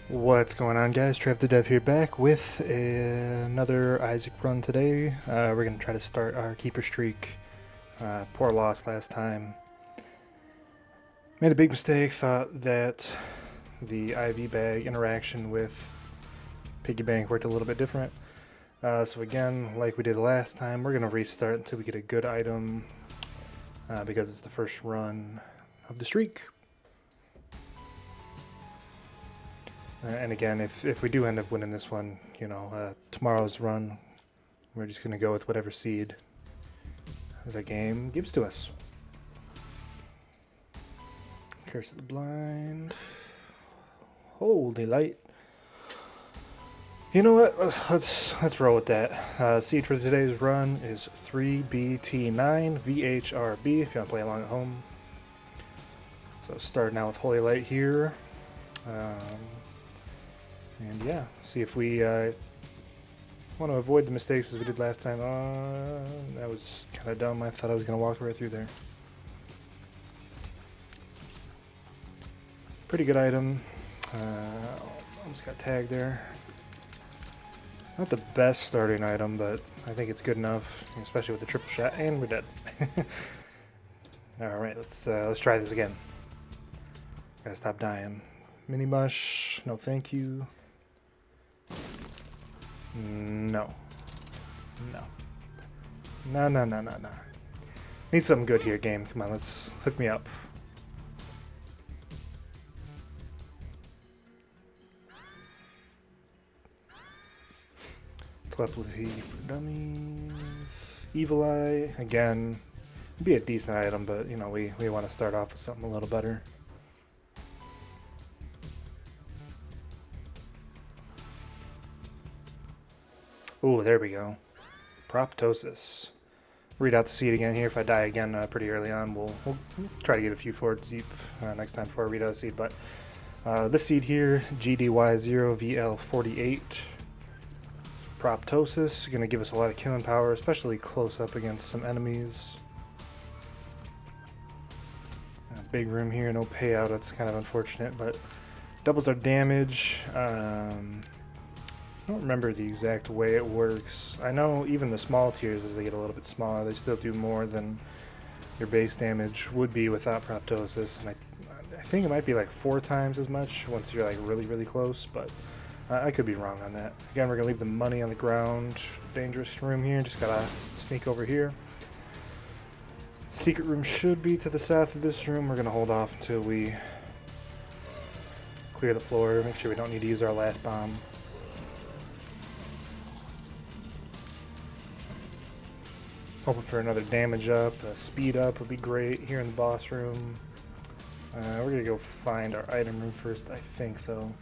What's going on, guys? Trev the Dev here, back with another Isaac run today. We're going to try to start our keeper streak. Poor loss last time. Made a big mistake, thought that the IV bag interaction with Piggy Bank worked a little bit different. So again, like we did last time, we're going to restart until we get a good item because it's the first run of the streak. And again, if we do end up winning this one, tomorrow's run, we're just going to go with whatever seed the game gives to us. Curse of the Blind. Holy light. You know what? Let's roll with that. Seed for today's run is 3BT9 VHRB if you want to play along at home. So starting out with Holy Light here. And yeah, see if we want to avoid the mistakes as we did last time. That was kind of dumb. I thought I was going to walk right through there. Pretty good item. Almost got tagged there. Not the best starting item, but I think it's good enough, especially with the triple shot, and we're dead. All right, let's try this again. Gotta stop dying. Mini mush, no thank you. No. No. Need something good here, game. Come on, let's hook me up. Telepathy for dummies. Evil Eye, again, be a decent item, but we want to start off with something a little better. Ooh, there we go. Proptosis. Read out the seed again here. If I die again pretty early on, we'll try to get a few forwards deep next time before I read out a seed. But this seed here, GDY0VL48. Proptosis is going to give us a lot of killing power, especially close up against some enemies. Big room here, no payout. That's kind of unfortunate, but doubles our damage. I don't remember the exact way it works. I know even the small tiers, as they get a little bit smaller, they still do more than your base damage would be without Proptosis. And I think it might be like 4 times as much once you're like really close, but I could be wrong on that. Again, we're gonna leave the money on the ground. Dangerous room here, just gotta sneak over here. Secret room should be to the south of this room. We're gonna hold off until we clear the floor, make sure we don't need to use our last bomb. Hoping for another damage up, speed up would be great here in the boss room. We're gonna go find our item room first, I think, though.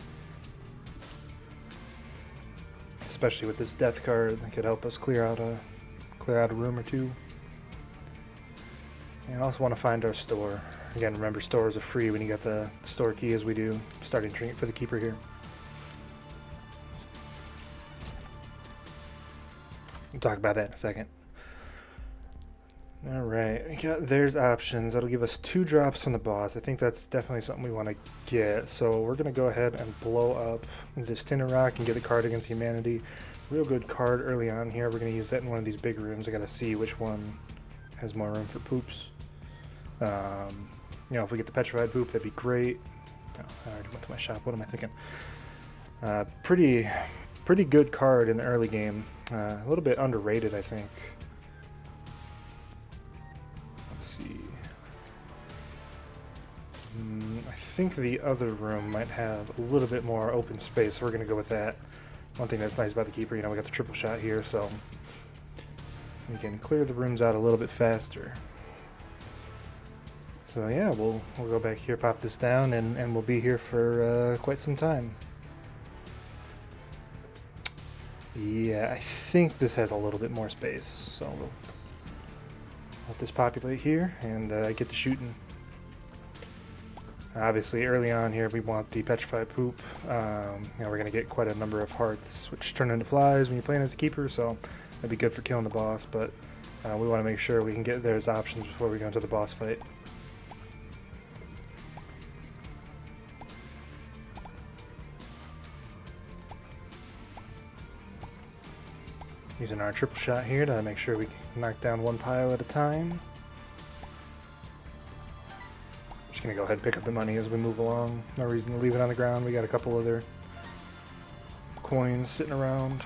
Especially with this death card, that could help us clear out a room or two. And I also want to find our store. Again, remember, stores are free when you get the store key, as we do. Starting trinket for the keeper here. We'll talk about that in a second. Alright, there's options. That'll give us 2 drops from the boss. I think that's definitely something we want to get. So we're going to go ahead and blow up this Tinner Rock and get the card Against Humanity. Real good card early on here. We're going to use that in one of these big rooms. I got to see which one has more room for poops. If we get the Petrified Poop, that'd be great. Oh, I already went to my shop. What am I thinking? Pretty good card in the early game. A little bit underrated, I think. I think the other room might have a little bit more open space, so we're going to go with that. One thing that's nice about the keeper, we got the triple shot here, so we can clear the rooms out a little bit faster. So yeah, we'll go back here, pop this down, and we'll be here for quite some time. Yeah, I think this has a little bit more space, so we'll let this populate here and get to shooting. Obviously, early on here, we want the Petrified Poop. We're going to get quite a number of hearts, which turn into flies when you're playing as a keeper, so that'd be good for killing the boss, but we want to make sure we can get those options before we go into the boss fight. Using our triple shot here to make sure we knock down one pile at a time. Just gonna go ahead and pick up the money as we move along. No reason to leave it on the ground. We got a couple other coins sitting around.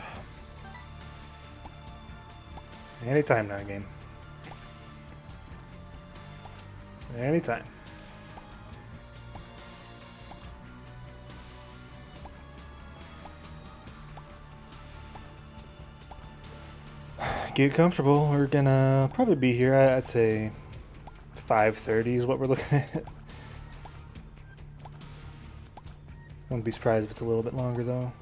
Anytime now, game. Anytime. Get comfortable. We're gonna probably be here. I'd say 5:30 is what we're looking at. Wouldn't be surprised if it's a little bit longer though.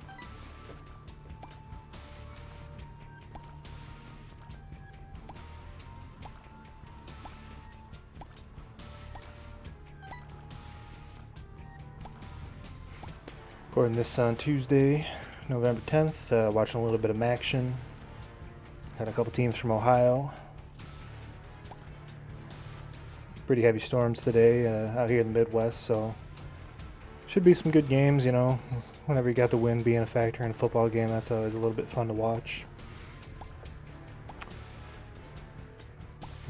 Recording this on Tuesday, November 10th. Watching a little bit of action. Had a couple teams from Ohio. Pretty heavy storms today out here in the Midwest, so should be some good games, you know. Whenever you got the wind being a factor in a football game, that's always a little bit fun to watch.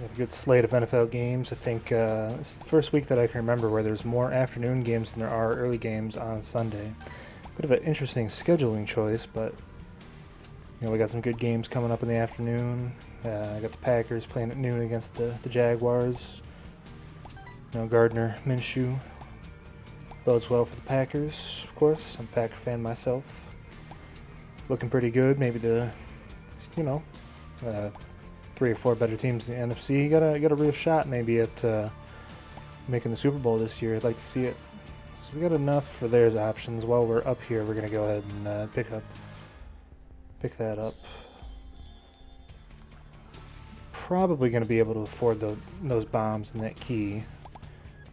Got a good slate of NFL games. I think this is the first week that I can remember where there's more afternoon games than there are early games on Sunday. Bit of an interesting scheduling choice, but you know, we got some good games coming up in the afternoon. I got the Packers playing at noon against the Jaguars. You know, Gardner Minshew bodes well for the Packers, of course. I'm a Packer fan myself. Looking pretty good. Maybe the, you know, 3 or 4 better teams in the NFC. Got a real shot maybe at making the Super Bowl this year. I'd like to see it. So we got enough for theirs options. While we're up here, we're gonna go ahead and pick that up. Probably going to be able to afford those bombs and that key.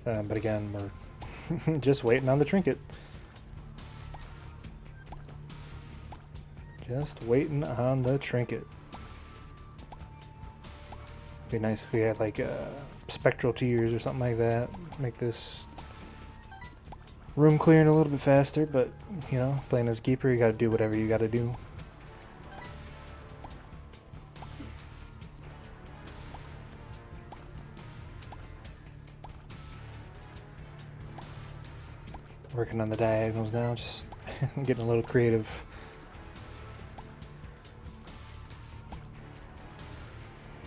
But again, we're just waiting on the trinket. Just waiting on the trinket. Be nice if we had like spectral tears or something like that. Make this room clearing a little bit faster, but you know, playing as keeper, you got to do whatever you got to do. Working on the diagonals now, just getting a little creative.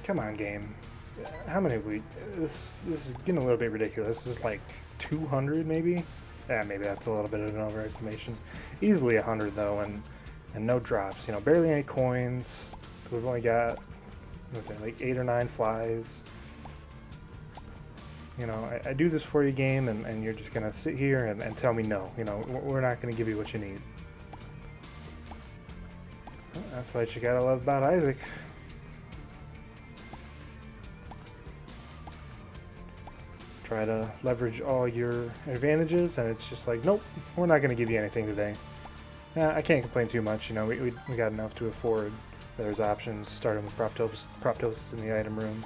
Come on, game. How many we? This is getting a little bit ridiculous. This is like 200 maybe? Yeah, maybe that's a little bit of an overestimation. Easily 100 though, and no drops. You know, barely any coins. We've only got, let's say, like 8 or 9 flies. You know, I do this for you, game, and you're just gonna sit here and tell me no. You know, we're not gonna give you what you need. That's what you gotta love about Isaac. Try to leverage all your advantages, and it's just like, nope, we're not gonna give you anything today. I can't complain too much. You know, we got enough to afford. There's options, starting with Proptosis in the item room.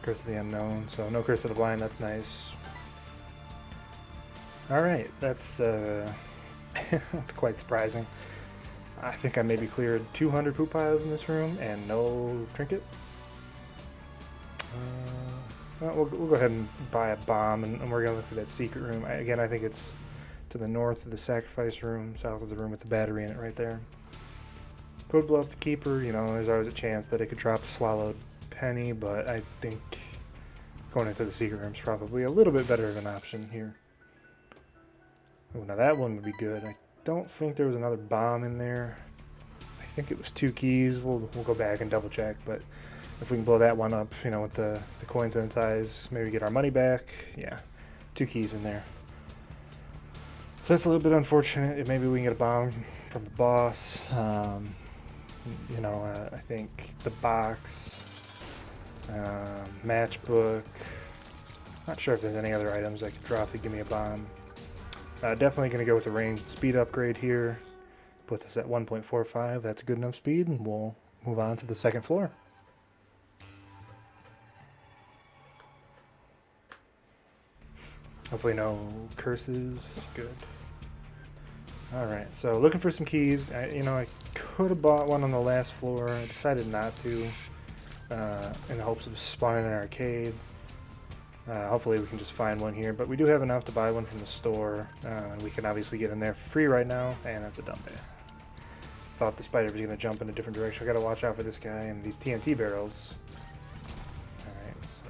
Curse of the Unknown, so no Curse of the Blind, that's nice. Alright, that's that's quite surprising. I think I maybe cleared 200 poop piles in this room and no trinket. Well, we'll go ahead and buy a bomb, and we're going to look for that secret room. Again, I think it's to the north of the sacrifice room, south of the room with the battery in it right there. Could blow up the keeper, you know, there's always a chance that it could drop a swallowed penny, but I think going into the secret room is probably a little bit better of an option here. Oh, now that one would be good. I don't think there was another bomb in there. I think it was 2 keys. We'll go back and double check, but if we can blow that one up, you know, with the coins and size, maybe get our money back. Yeah, 2 keys in there. So that's a little bit unfortunate. Maybe we can get a bomb from the boss. You know, I think the box. Matchbook. Not sure if there's any other items I could drop to give me a bomb. Definitely going to go with the range and speed upgrade here. Put this at 1.45. That's a good enough speed, and we'll move on to the second floor. Hopefully no curses. Good. Alright, so looking for some keys. I could have bought one on the last floor. I decided not to, in the hopes of spawning an arcade. Hopefully we can just find one here, but we do have enough to buy one from the store, and we can obviously get in there for free right now, and that's a dumb day. Thought the spider was going to jump in a different direction. I got to watch out for this guy and these TNT barrels. Alright, so,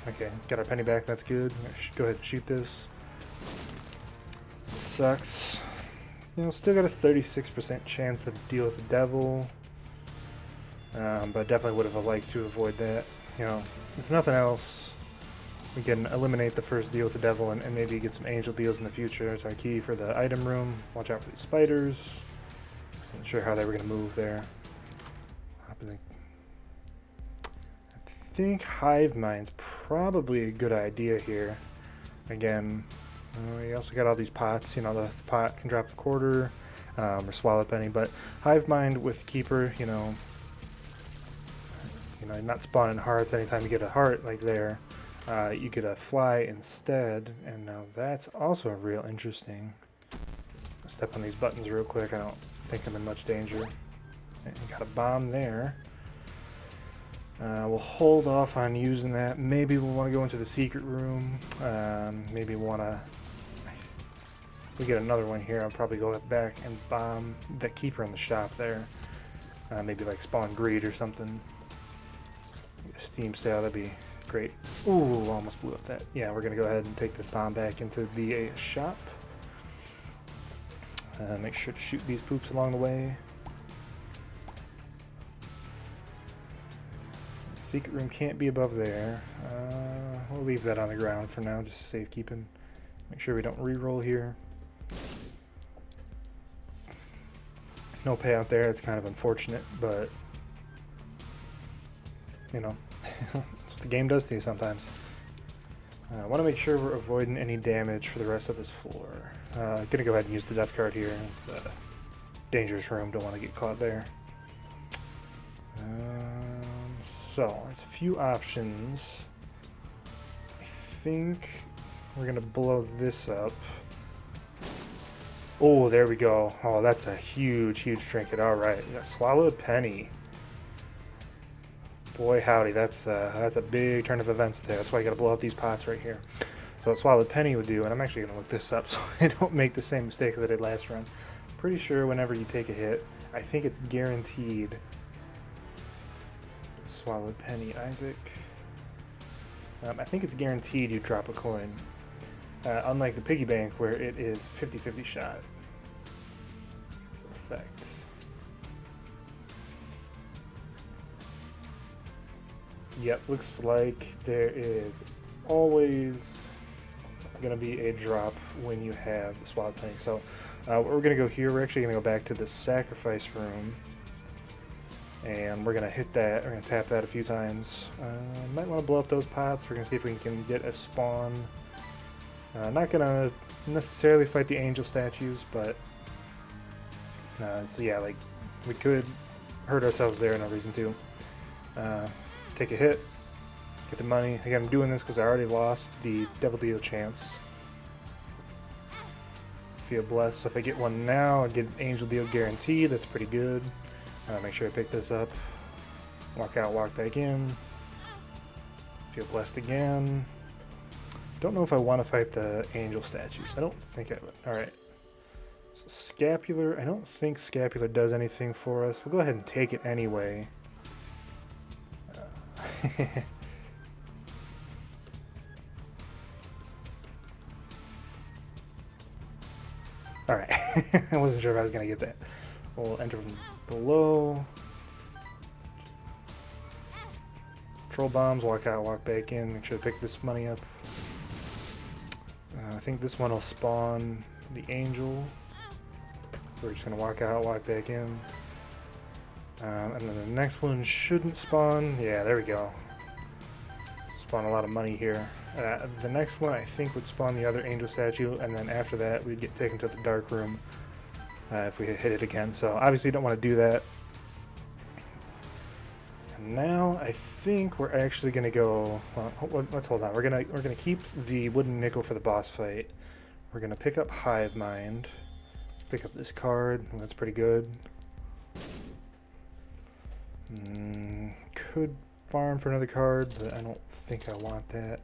okay, got our penny back, that's good. Go ahead and shoot this. It sucks. Still got a 36% chance to deal with the devil, but definitely would have liked to avoid that. If nothing else, we can eliminate the first deal with the devil and maybe get some angel deals in the future. It's our key for the item room. Watch out for these spiders. Not sure how they were going to move there. I think hive mind's probably a good idea here. Again, we also got all these pots. The pot can drop a quarter or swallow a penny, but hive mind with keeper, not spawning hearts anytime you get a heart like there. You get a fly instead, and now that's also real interesting. I'll step on these buttons real quick. I don't think I'm in much danger. And you got a bomb there. We'll hold off on using that. Maybe we'll want to go into the secret room. Maybe we'll want to... If we get another one here, I'll probably go back and bomb the keeper in the shop there. Maybe like spawn greed or something. Steam sale, that'd be great. Ooh, almost blew up that. Yeah, we're going to go ahead and take this bomb back into the shop. Make sure to shoot these poops along the way. Secret room can't be above there. We'll leave that on the ground for now, just safekeeping. Make sure we don't re-roll here. No payout there, it's kind of unfortunate, but that's what the game does to you sometimes. I want to make sure we're avoiding any damage for the rest of this floor. Gonna go ahead and use the death card here. It's a dangerous room, don't want to get caught there. So, there's a few options. I think we're gonna blow this up. Oh, there we go. Oh, that's a huge, huge trinket. All right, we got swallowed penny. Boy, howdy, that's a big turn of events there. That's why you got to blow up these pots right here. So what swallowed penny would do, and I'm actually going to look this up so I don't make the same mistake as I did last run. Pretty sure whenever you take a hit, I think it's guaranteed. Swallowed penny, Isaac. I think it's guaranteed you drop a coin. Unlike the piggy bank where it is 50-50 shot. Effect. Yep, looks like there is always going to be a drop when you have the swallowed penny. So we're going to go here. We're actually going to go back to the sacrifice room. And we're going to hit that. We're going to tap that a few times. Might want to blow up those pots. We're going to see if we can get a spawn. Not going to necessarily fight the angel statues, but... so yeah, like, we could hurt ourselves there, no reason to. Take a hit, get the money. Again, I'm doing this because I already lost the devil deal chance. Feel blessed. So if I get one now, I get angel deal guaranteed. That's pretty good. Make sure I pick this up. Walk out, walk back in. Feel blessed again. Don't know if I want to fight the angel statues. I don't think I would. Alright. So scapular. I don't think scapular does anything for us. We'll go ahead and take it anyway. Alright. I wasn't sure if I was going to get that. We'll enter from below. Troll bombs, walk out, walk back in. Make sure to pick this money up. I think this one will spawn the angel. We're just going to walk out, walk back in. And then the next one shouldn't spawn. Yeah, there we go. Spawn a lot of money here. The next one I think would spawn the other angel statue, and then after that we'd get taken to the dark room if we hit it again. So obviously you don't want to do that. And now I think we're actually going to go. Well, let's hold on. We're gonna keep the wooden nickel for the boss fight. We're gonna pick up hive mind. Pick up this card. Well, that's pretty good. Could farm for another card, but I don't think I want that.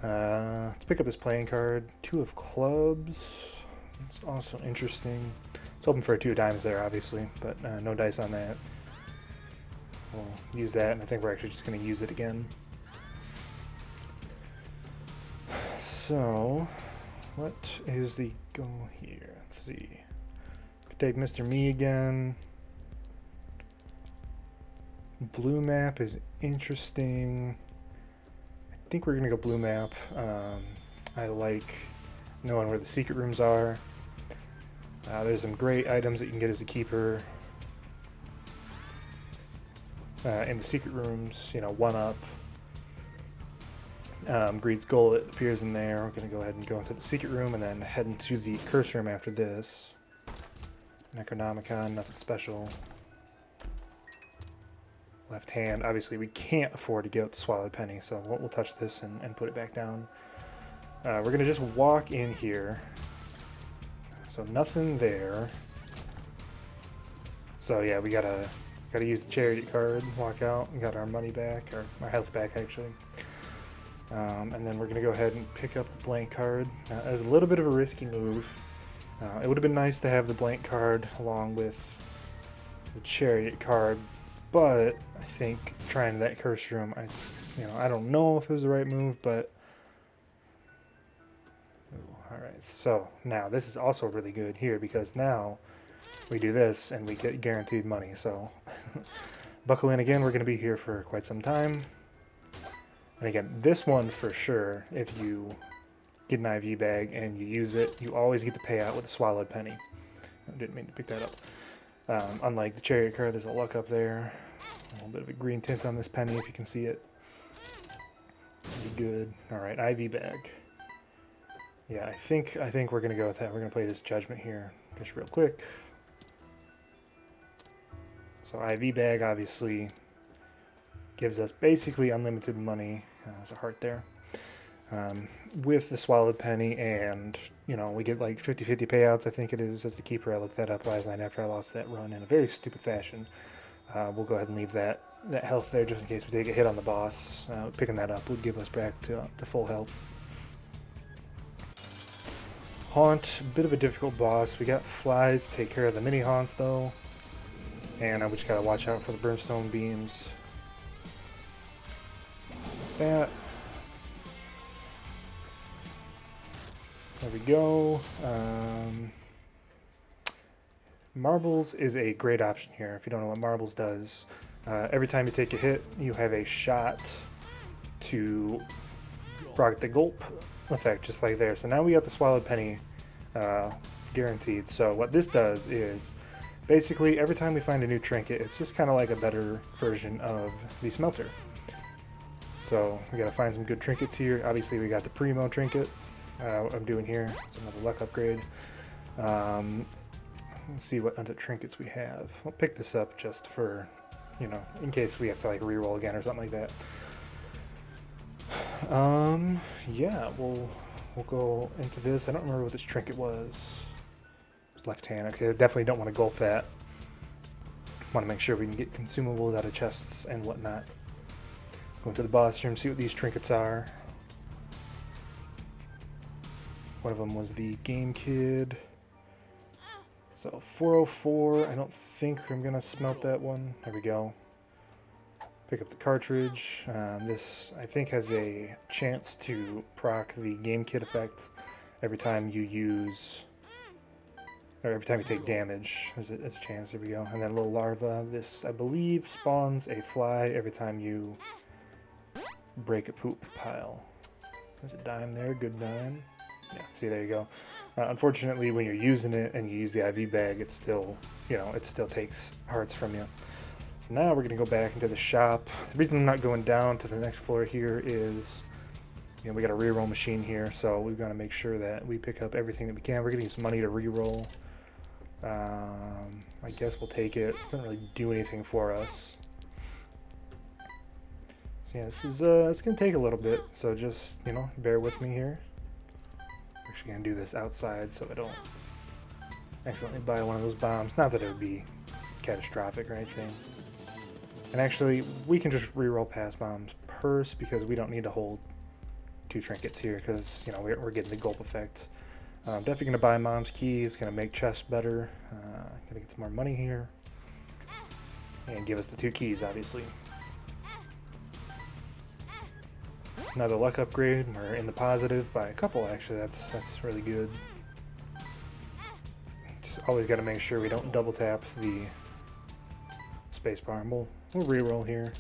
Let's pick up this playing card. 2 of clubs. It's also interesting. It's hoping for a 2 of diamonds there, obviously, but no dice on that. We'll use that, and I think we're actually just going to use it again. So, what is the goal here? Let's see. Could take Mr. Me again. Blue map is interesting. I think we're going to go blue map. I like knowing where the secret rooms are. There's some great items that you can get as a keeper. In the secret rooms, you know, 1-up. Greed's Gullet appears in there. We're going to go ahead and go into the secret room and then head into the curse room after this. Necronomicon, nothing special. Left hand, obviously we can't afford to get the Swallowed Penny, so we'll touch this and put it back down. We're going to just walk in here. So nothing there. So yeah, we gotta use the Chariot card, walk out, and got our money back, or our health back actually. And then we're going to go ahead and pick up the blank card. It was a little bit of a risky move. It would have been nice to have the blank card along with the Chariot card, but I think trying that curse room, I don't know if it was the right move, but alright, so now this is also really good here because now we do this and we get guaranteed money. So buckle in again, we're going to be here for quite some time. And again, this one for sure, if you get an IV bag and you use it, you always get the payout with a Swallowed Penny. I didn't mean to pick that up. Unlike the Chariot card, there's a luck up there. A little bit of a green tint on this penny if you can see it. Pretty good. Alright, IV bag. Yeah, I think we're going to go with that. We're going to play this Judgment here just real quick. So IV bag obviously gives us basically unlimited money. There's a heart there. With the Swallowed Penny, and we get like 50-50 payouts, I think it is, as the keeper. I looked that up last night after I lost that run in a very stupid fashion. We'll go ahead and leave that health there just in case we take a hit on the boss. Picking that up would give us back to full health. Haunt, a bit of a difficult boss. We got flies to take care of the mini haunts though, and we just gotta watch out for the brimstone beams. That. There we go. Marbles is a great option here. If you don't know what Marbles does, every time you take a hit, you have a shot to rock the gulp effect, just like there. So now we got the Swallowed Penny guaranteed. So what this does is basically every time we find a new trinket, it's just kind of like a better version of the smelter. So we gotta find some good trinkets here. Obviously we got the Primo trinket. What I'm doing here, it's another luck upgrade. Let's see what other trinkets we have. We'll pick this up just for, in case we have to like reroll again or something like that. Yeah, we'll go into this. I don't remember what this trinket was. It was left hand. Okay, I definitely don't want to gulp that. Want to make sure we can get consumables out of chests and whatnot. Go into the boss room, see what these trinkets are. One of them was the Game Kid. So 404, I don't think I'm going to smelt that one. There we go. Pick up the cartridge. This, I think, has a chance to proc the Game Kid effect every time you use, or every time you take damage. There's a chance, there we go. And then a little larva. This, I believe, spawns a fly every time you break a poop pile. There's a dime there, good dime. Yeah, see, there you go. Unfortunately, when you're using it and you use the IV bag, it still, it still takes hearts from you. So now we're going to go back into the shop. The reason I'm not going down to the next floor here is, we got a reroll machine here, so we've got to make sure that we pick up everything that we can. We're going to use money to reroll. I guess we'll take it. It doesn't really do anything for us. So yeah, this is it's going to take a little bit, so just, bear with me here. Actually going to do this outside so I don't accidentally buy one of those bombs. Not that it would be catastrophic or anything. And actually, we can just reroll past bombs purse because we don't need to hold 2 trinkets here because, you know, we're getting the gulp effect. Definitely going to buy mom's keys, going to make chests better. Going to get some more money here. And give us the 2 keys, obviously. Another luck upgrade. We're in the positive by a couple, actually. That's really good. Just always got to make sure we don't double tap the spacebar. We'll reroll here.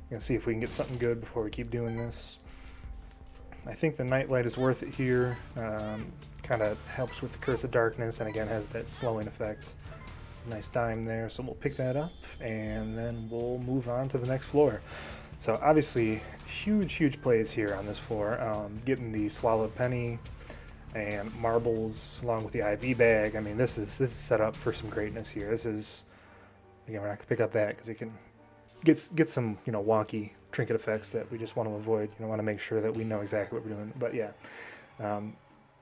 Gonna see if we can get something good before we keep doing this. I think the nightlight is worth it here. Kind of helps with the Curse of Darkness, and again has that slowing effect. It's a nice dime there, so we'll pick that up, and then we'll move on to the next floor. So obviously, huge plays here on this floor. Getting the Swallowed Penny and marbles along with the IV bag. I mean, this is set up for some greatness here. This is, again, we're not gonna pick up that because it can get some, you know, wonky trinket effects that we just want to avoid. You know, want to make sure that we know exactly what we're doing. But yeah,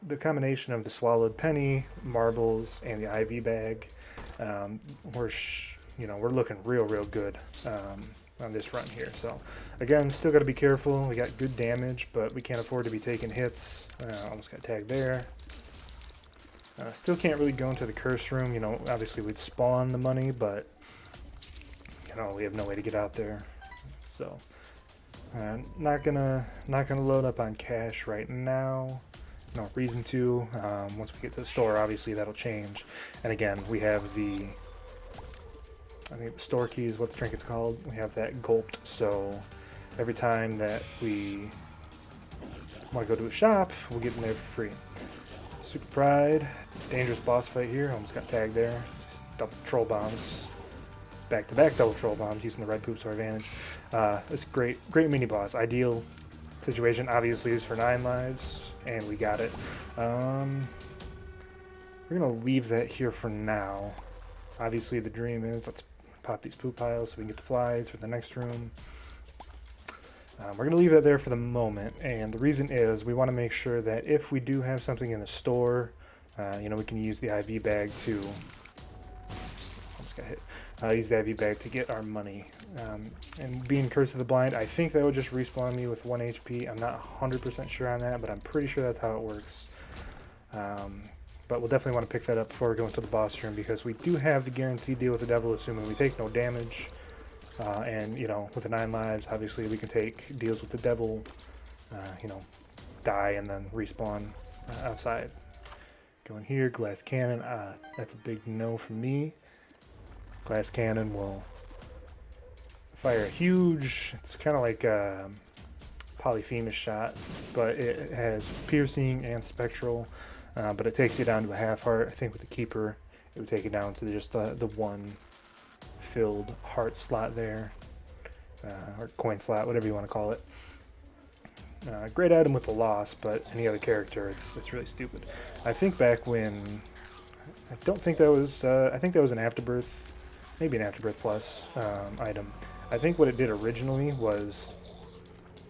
the combination of the Swallowed Penny, marbles, and the IV bag, we're looking real good on this run here. So again, still got to be careful. We got good damage, but we can't afford to be taking hits. Almost got tagged there. Still can't really go into the curse room. You know, obviously we'd spawn the money, but you know, we have no way to get out there. So not gonna load up on cash right now. No reason to. Once we get to the store, obviously that'll change. And again, we have I think the store key is what the trinket's called. We have that gulped, so every time that we want to go to a shop, we'll get in there for free. Super Pride, dangerous boss fight here. Almost got tagged there. Just double troll bombs. Back-to-back double troll bombs using the red poops to our advantage. This great mini boss. Ideal situation, obviously, is for 9 lives, and we got it. We're gonna leave that here for now. Obviously, the dream is let's pop these poop piles so we can get the flies for the next room. We're gonna leave that there for the moment, and the reason is we want to make sure that if we do have something in the store, you know, we can use the IV bag to. Almost got hit. Use the IV bag to get our money. And being Curse of the Blind, I think that would just respawn me with 1 HP. I'm not 100% sure on that, but I'm pretty sure that's how it works. But we'll definitely want to pick that up before we go into the boss room, because we do have the guaranteed deal with the devil, assuming we take no damage. And, you know, with the 9 lives, obviously we can take deals with the devil, you know, die and then respawn outside. Going here, glass cannon. That's a big no for me. Glass cannon will fire a huge, it's kind of like a Polyphemus shot, but it has piercing and spectral, but it takes you down to a half heart. I think with the keeper, it would take it down to just the 1 filled heart slot there, or coin slot, whatever you want to call it. Great item with the loss, but any other character, it's really stupid. I think back when, I think that was an Afterbirth, maybe an Afterbirth Plus item. I think what it did originally was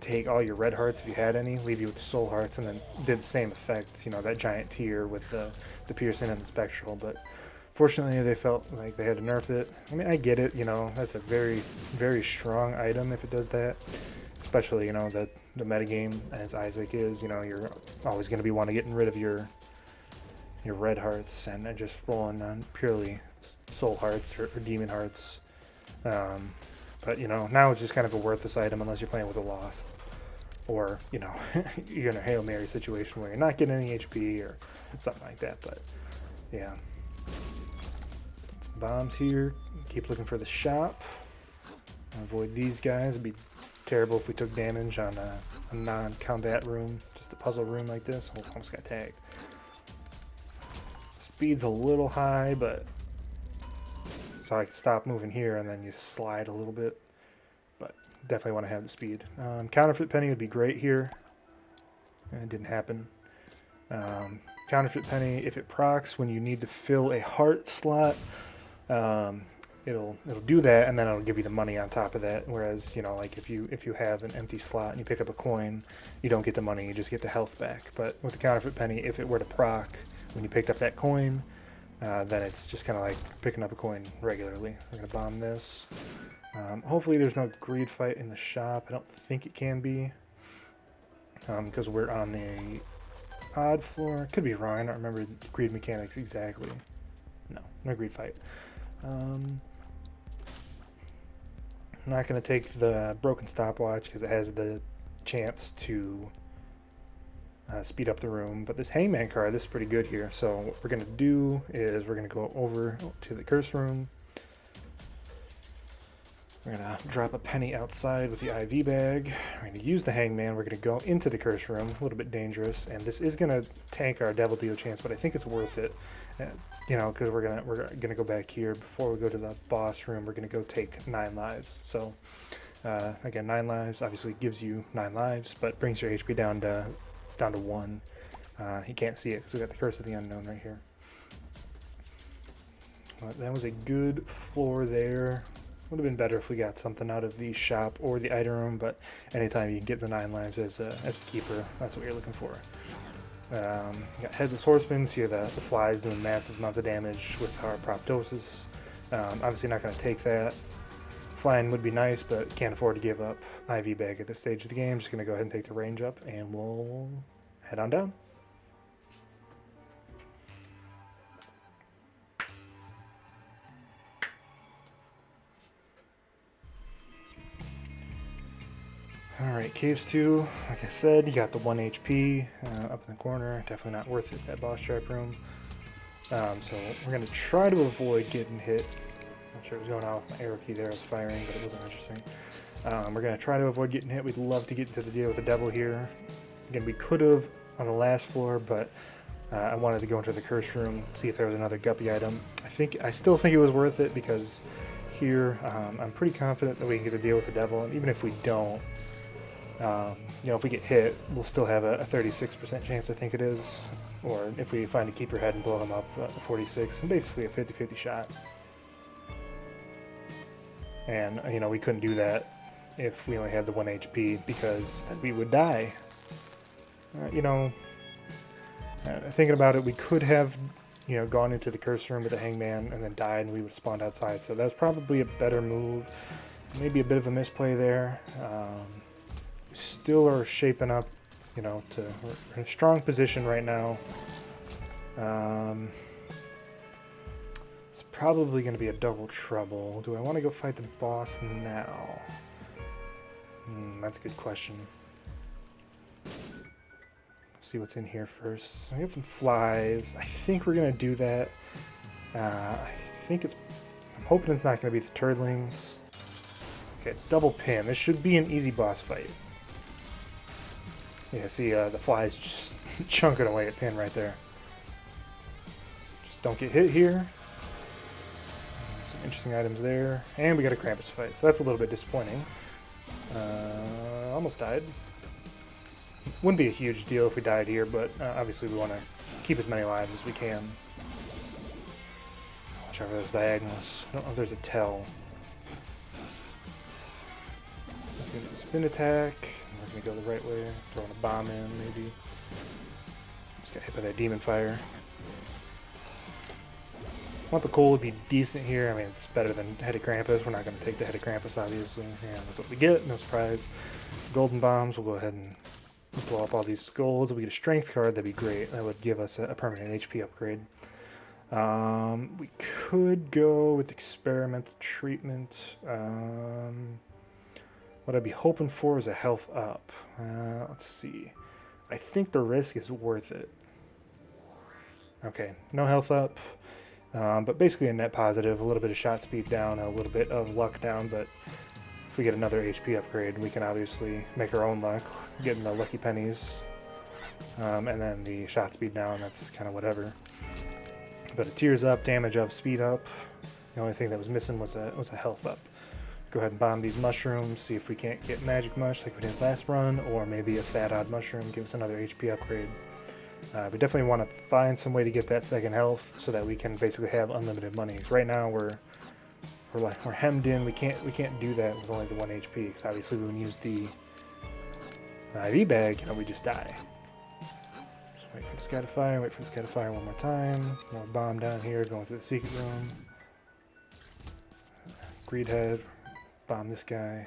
take all your red hearts if you had any, leave you with the soul hearts, and then did the same effect, you know, that giant tier with the piercing and the spectral. But fortunately, they felt like they had to nerf it. I mean, I get it, you know, that's a very strong item if it does that. Especially, you know, the metagame as Isaac is, you know, you're always going to be wanting getting rid of your red hearts and just rolling on purely soul hearts or demon hearts. But, you know, now it's just kind of a worthless item unless you're playing with a Lost. Or, you know, you're in a Hail Mary situation where you're not getting any HP or something like that. But, yeah. Some bombs here. Keep looking for the shop. Avoid these guys. It'd be terrible if we took damage on a non-combat room. Just a puzzle room like this. Oh, almost got tagged. Speed's a little high, but so I can stop moving here and then you slide a little bit, but definitely want to have the speed. Counterfeit penny would be great here. It didn't happen. Counterfeit penny, if it procs when you need to fill a heart slot, it'll do that, and then it'll give you the money on top of that. Whereas, you know, like if you have an empty slot and you pick up a coin, you don't get the money, you just get the health back. But with the counterfeit penny, if it were to proc when you picked up that coin, then it's just kind of like picking up a coin regularly. We're going to bomb this. Hopefully there's no greed fight in the shop. I don't think it can be, because we're on the odd floor. Could be wrong. I don't remember the greed mechanics exactly. No greed fight. I'm not going to take the broken stopwatch because it has the chance to speed up the room, but this hangman card, this is pretty good here. So what we're going to do is we're going to go over to the curse room. We're going to drop a penny outside with the IV bag. We're going to use the hangman. We're going to go into the curse room, a little bit dangerous, and this is going to tank our devil deal chance, but I think it's worth it. You know, because we're gonna go back here before we go to the boss room. We're gonna go take 9 lives. So again, 9 lives obviously gives you 9 lives, but brings your HP down to 1. You can't see it because we got the curse of the unknown right here. But that was a good floor there. Would have been better if we got something out of the shop or the item room, but anytime you can get the 9 lives as the keeper, that's what you're looking for. Got Headless Horsemen, so you have the flies doing massive amounts of damage with our proptosis. Obviously not going to take that. Flying would be nice, but can't afford to give up IV bag at this stage of the game. Just going to go ahead and take the range up, and we'll head on down. Alright, Caves 2, like I said, you got the 1 HP up in the corner. Definitely not worth it, that boss trap room. So we're going to try to avoid getting hit. Not sure what was going on with my arrow key there. I was firing, but it wasn't registering. We're going to try to avoid getting hit. We'd love to get into the deal with the devil here. Again, we could have on the last floor, but I wanted to go into the curse room, see if there was another guppy item. I still think it was worth it because here I'm pretty confident that we can get a deal with the devil, and even if we don't, you know, if we get hit, we'll still have a 36% chance, I think it is. Or if we find a keeper head and blow them up, 46, and basically a 50-50 shot. And, you know, we couldn't do that if we only had the 1 HP because we would die. You know, thinking about it, we could have, you know, gone into the curse room with the hangman and then died and we would have spawned outside. So that was probably a better move. Maybe a bit of a misplay there. Still are shaping up, you know, we're in a strong position right now. It's probably going to be a double trouble. Do I want to go fight the boss now? That's a good question. See what's in here first. I got some flies. I think we're going to do that. I'm hoping it's not going to be the turdlings. Okay, it's double pin. This should be an easy boss fight. Yeah, see the flies just chunking away at pin right there. Just don't get hit here. Some interesting items there. And we got a Krampus fight, so that's a little bit disappointing. Almost died. Wouldn't be a huge deal if we died here, but obviously we want to keep as many lives as we can. Watch out for those diagonals. I don't know if there's a tell. Let's do a spin attack. We're going to go the right way, throwing a bomb in, maybe. Just got hit by that demon fire. Lump coal would be decent here. I mean, it's better than Headed Krampus. We're not going to take the Headed Krampus, obviously. Yeah, that's what we get, no surprise. Golden bombs, we'll go ahead and blow up all these skulls. If we get a strength card, that'd be great. That would give us a permanent HP upgrade. We could go with experimental treatment. What I'd be hoping for is a health up. Let's see. I think the risk is worth it. Okay, no health up, but basically a net positive. A little bit of shot speed down, a little bit of luck down, but if we get another HP upgrade, we can obviously make our own luck, getting the lucky pennies, and then the shot speed down, that's kind of whatever. But it tears up, damage up, speed up. The only thing that was missing was a health up. Go ahead and bomb these mushrooms, see if we can't get magic mush like we did last run, or maybe a fat odd mushroom, give us another HP upgrade. We definitely want to find some way to get that second health so that we can basically have unlimited money. Because right now we're hemmed in. We can't do that with only the 1 HP. Because obviously when we use the IV bag, you know, we just die. So Wait for this guy to fire, wait for this guy to fire one more time. More bomb down here, going to the secret room. Greed head, bomb this guy.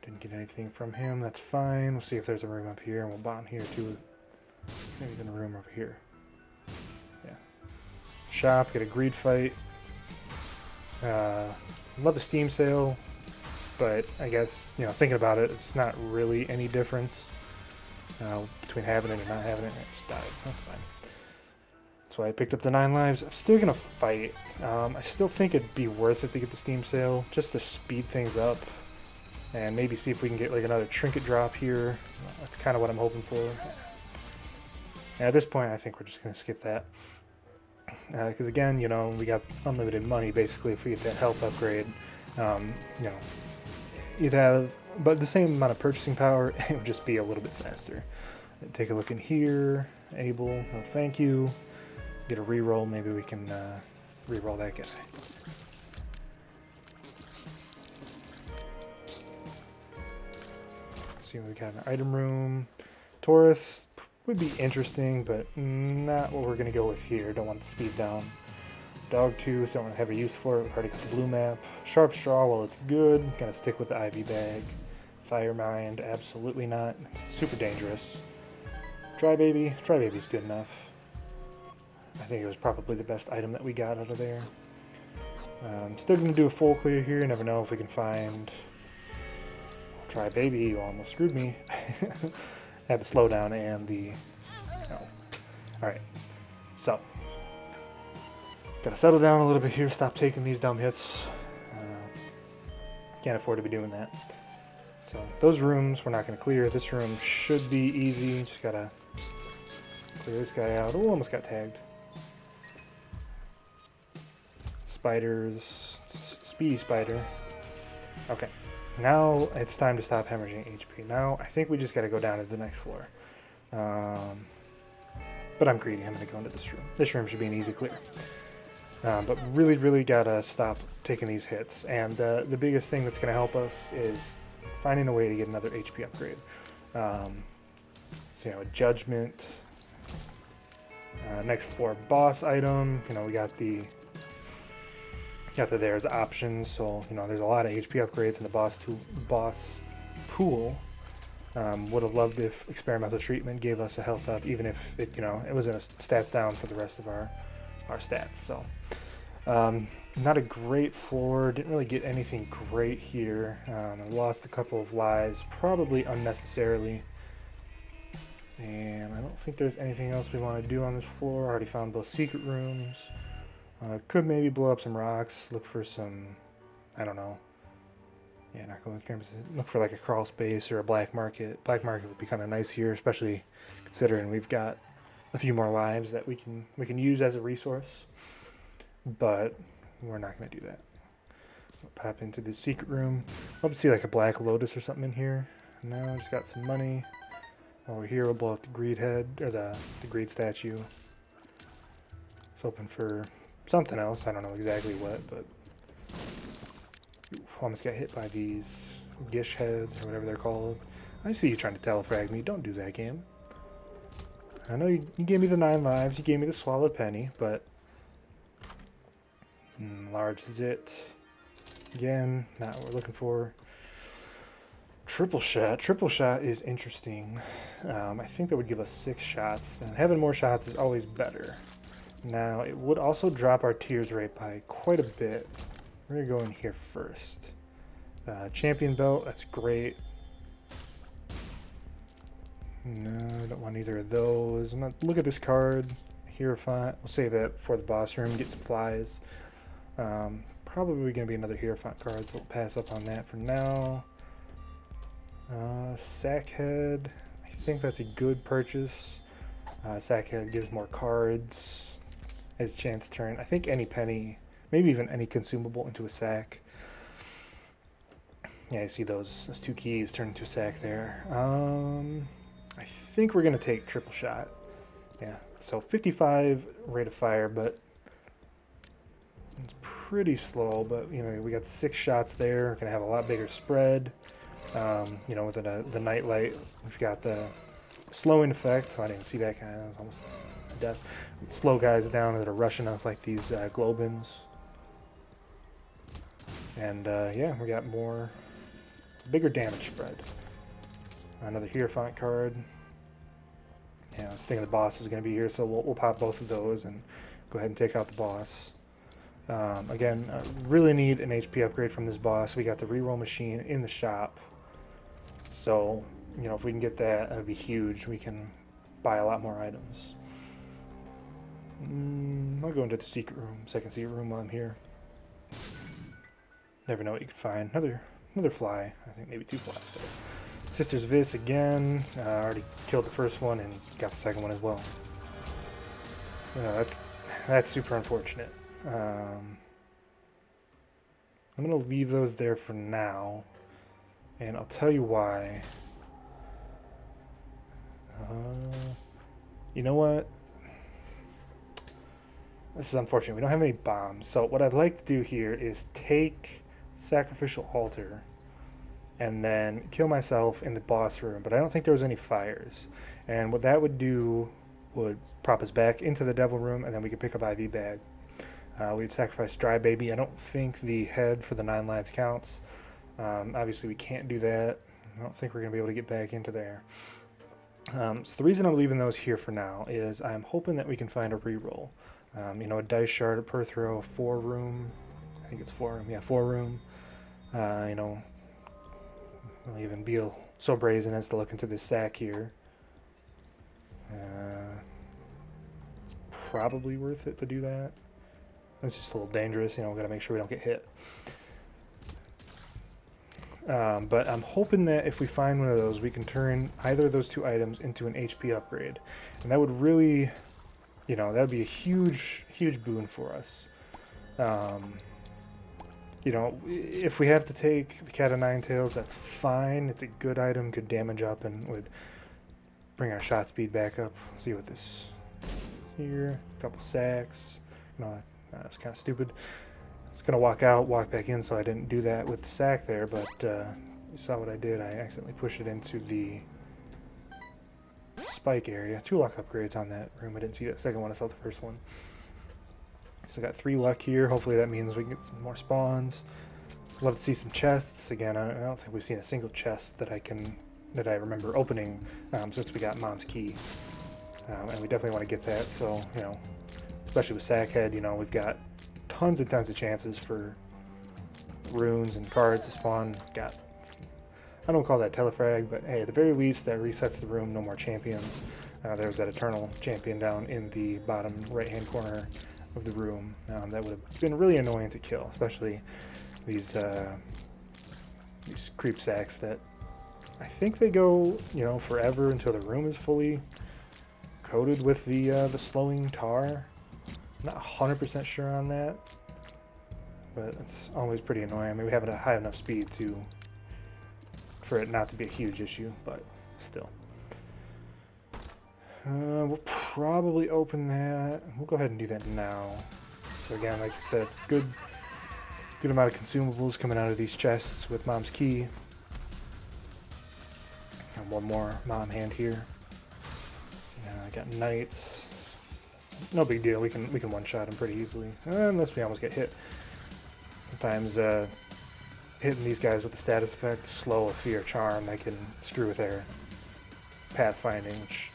Didn't get anything from him, that's fine. We'll see if there's a room up here, and we'll bomb here too. Maybe even a room over here. Yeah. Shop, get a greed fight. Love the Steam sale, but I guess, you know, thinking about it, it's not really any difference between having it and not having it. I just died. That's fine. That's why I picked up the 9 lives. I'm still going to fight. I still think it'd be worth it to get the Steam sale, just to speed things up. And maybe see if we can get like another trinket drop here. That's kind of what I'm hoping for. And at this point, I think we're just going to skip that. Because again, you know, we got unlimited money basically if we get that health upgrade. You know, you'd have but the same amount of purchasing power. It would just be a little bit faster. Take a look in here. Able, no thank you. Get a reroll. Maybe we can reroll that guy. See what we got in the item room. Taurus would be interesting, but not what we're going to go with here. Don't want the speed down. Dogtooth, don't want to have a use for it. We've already got the blue map. Sharp Straw, well, it's good. Going to stick with the Ivy Bag. Fire Mind, absolutely not. It's super dangerous. Dry Baby's good enough. I think it was probably the best item that we got out of there. Still going to do a full clear here. Never know if we can find... Try Baby, you almost screwed me. Had the slowdown and the... Oh. Alright. So. Gotta settle down a little bit here. Stop taking these dumb hits. Can't afford to be doing that. So, those rooms we're not going to clear. This room should be easy. Just gotta clear this guy out. Oh, almost got tagged. Spiders. Speedy spider. Okay. Now it's time to stop hemorrhaging HP. Now I think we just got to go down to the next floor. But I'm greedy. I'm going to go into this room. This room should be an easy clear. But really got to stop taking these hits. And the biggest thing that's going to help us is finding a way to get another HP upgrade. So, you know, a Judgment. Next floor boss item. You know, we got the... Got that there's options, so you know there's a lot of HP upgrades in the boss pool. Would have loved if experimental treatment gave us a health up, even if it it was in a stats down for the rest of our stats. So not a great floor. Didn't really get anything great here. I lost a couple of lives, probably unnecessarily. And I don't think there's anything else we want to do on this floor. Already found both secret rooms. Could maybe blow up some rocks, look for some, I don't know. Yeah, not going with cameras. Look for like a crawl space or a black market. Black market would be kind of nice here, especially considering we've got a few more lives that we can use as a resource. But we're not going to do that. We'll pop into the secret room. Love to see like a black lotus or something in here. No, just got some money. Over here we'll blow up the greed head, or the greed statue. It's hoping for something else. I don't know exactly what, but almost got hit by these gish heads or whatever they're called. I see you trying to telefrag me. Don't do that, game. I know you gave me the 9 lives, you gave me the swallowed penny, but large zit. Again, not what we're looking for. Triple shot. Triple shot is interesting. I think that would give us 6 shots, and having more shots is always better. Now, it would also drop our tiers rate by quite a bit. We're going to go in here first. Champion belt, that's great. No, I don't want either of those. I'm not, look at this card. Hierophant. We'll save that for the boss room, get some flies. Probably going to be another Hierophant card, so we'll pass up on that for now. Sackhead. I think that's a good purchase. Sackhead gives more cards. As chance turn. I think any penny, maybe even any consumable into a sack. Yeah, I see those 2 keys turn into a sack there. I think we're going to take triple shot. Yeah, so 55 rate of fire, but it's pretty slow. But, you know, we got 6 shots there. We're going to have a lot bigger spread. You know, with the nightlight, we've got the slowing effect. Oh, I didn't see that guy. That was almost death. We'd slow guys down that are rushing us like these Globins. And yeah, we got more, bigger damage spread. Another Hierophant card. Yeah, I was thinking the boss is going to be here, so we'll pop both of those and go ahead and take out the boss. Again, really need an HP upgrade from this boss. We got the reroll machine in the shop. So, you know, if we can get that, that would be huge. We can buy a lot more items. I'll go into the secret room, second secret room while I'm here. Never know what you can find. Another fly. I think maybe 2 flies. So. Sister's Vis again. Already killed the first one and got the second one as well. That's super unfortunate. I'm gonna leave those there for now, and I'll tell you why. You know what? This is unfortunate. We don't have any bombs. So what I'd like to do here is take Sacrificial Altar and then kill myself in the boss room. But I don't think there was any fires. And what that would do would prop us back into the devil room, and then we could pick up IV bag. We'd sacrifice Dry Baby. I don't think the head for the 9 lives counts. Obviously we can't do that. I don't think we're going to be able to get back into there. So the reason I'm leaving those here for now is I'm hoping that we can find a reroll. You know, a dice shard, a per throw, 4 room. I think it's 4 room. Yeah, 4 room. You know, I'll even be so brazen as to look into this sack here. It's probably worth it to do that. It's just a little dangerous, you know, we gotta make sure we don't get hit. But I'm hoping that if we find one of those, we can turn either of those 2 items into an HP upgrade. And that would really, you know, that would be a huge, huge boon for us. You know, if we have to take the Cat of Nine Tails, that's fine. It's a good item, good damage up, and would bring our shot speed back up. Let's see what this here, a couple sacks. No, that's kind of stupid. I was gonna walk out, walk back in, so I didn't do that with the sack there, but you saw what I did. I accidentally pushed it into the spike area. 2 luck upgrades on that room. I didn't see that second one, I saw the first one. So I got 3 luck here. Hopefully that means we can get some more spawns. Love to see some chests. Again, I don't think we've seen a single chest that I remember opening since we got Mom's Key. And we definitely want to get that, so, you know, especially with Sackhead, you know, we've got tons and tons of chances for runes and cards to spawn. Got, I don't call that telefrag, but hey, at the very least, that resets the room, no more champions. There's that Eternal champion down in the bottom right-hand corner of the room. That would have been really annoying to kill, especially these creep sacks that I think they go, you know, forever until the room is fully coated with the slowing tar. Not 100% sure on that, but it's always pretty annoying. I mean, we have a high enough speed for it not to be a huge issue, but still. We'll probably open that. We'll go ahead and do that now. So again, like I said, good amount of consumables coming out of these chests with Mom's Key. And one more Mom hand here. I got Knights. No big deal. We can one-shot them pretty easily, unless we almost get hit. Sometimes hitting these guys with the status effect, slow, fear, charm, they can screw with their pathfinding, which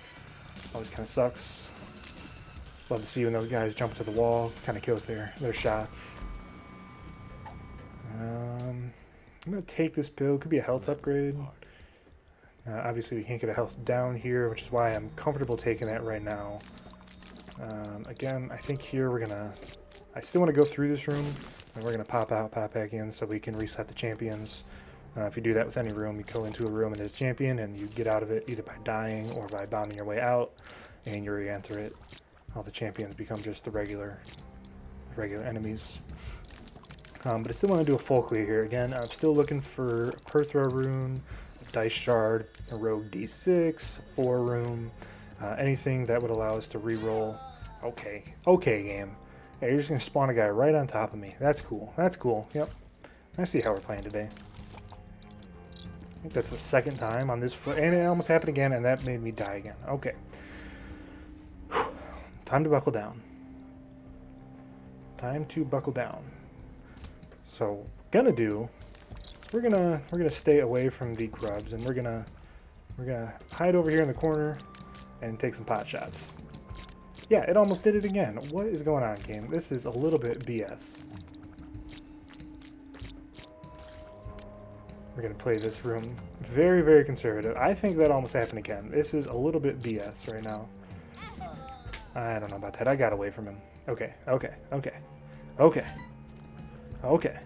always kind of sucks. Love to see when those guys jump to the wall, kind of kills their shots. I'm gonna take this pill. Could be a health upgrade. Obviously, we can't get a health down here, which is why I'm comfortable taking that right now. Again, I think here I still want to go through this room, and we're gonna pop out, pop back in, so we can reset the champions. If you do that with any room, you go into a room and there's champion, and you get out of it either by dying or by bombing your way out, and you re-enter it. All the champions become just the regular enemies. But I still want to do a full clear here. Again, I'm still looking for a per throw rune, a dice shard, a rogue d6, a 4 room, anything that would allow us to re-roll. Okay, game. Yeah, you're just gonna spawn a guy right on top of me. That's cool. That's cool. Yep. I see how we're playing today. I think that's the second time on this floor, and it almost happened again, and that made me die again. Okay. Time to buckle down. Time to buckle down. So, we're gonna stay away from the grubs, and we're gonna hide over here in the corner and take some pot shots. Yeah, it almost did it again. What is going on, game? This is a little bit BS. We're going to play this room very, very conservative. I think that almost happened again. This is a little bit BS right now. I don't know about that. I got away from him. Okay, okay, okay, okay, okay.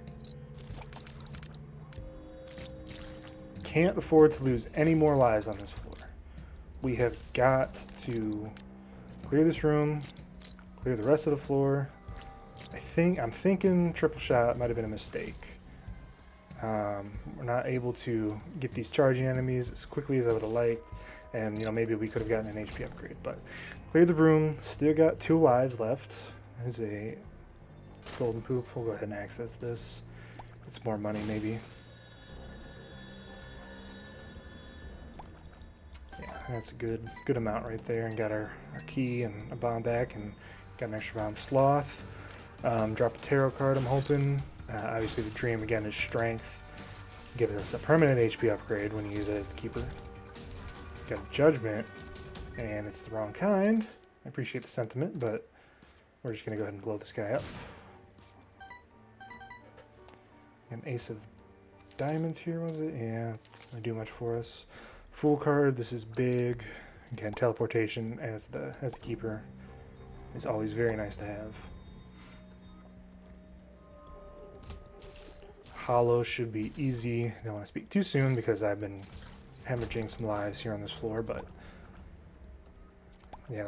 Can't afford to lose any more lives on this floor. We have got to clear this room, clear the rest of the floor. I'm thinking triple shot might have been a mistake. We're not able to get these charging enemies as quickly as I would have liked, and maybe we could have gotten an HP upgrade. But clear the room. Still got 2 lives left. There's a golden poop. We'll go ahead and access this. It's more money, maybe. That's a good amount right there, and got our key and a bomb back, and got an extra bomb. Sloth. Drop a tarot card, I'm hoping. Obviously the dream again is strength. Give us a permanent HP upgrade when you use it as the keeper. Got a judgment, and it's the wrong kind. I appreciate the sentiment, but we're just going to go ahead and blow this guy up. An ace of diamonds here, was it? Yeah, it's not do much for us. Fool card, this is big. Again, teleportation as the keeper is always very nice to have. Hollow should be easy. I don't want to speak too soon because I've been hemorrhaging some lives here on this floor, but yeah,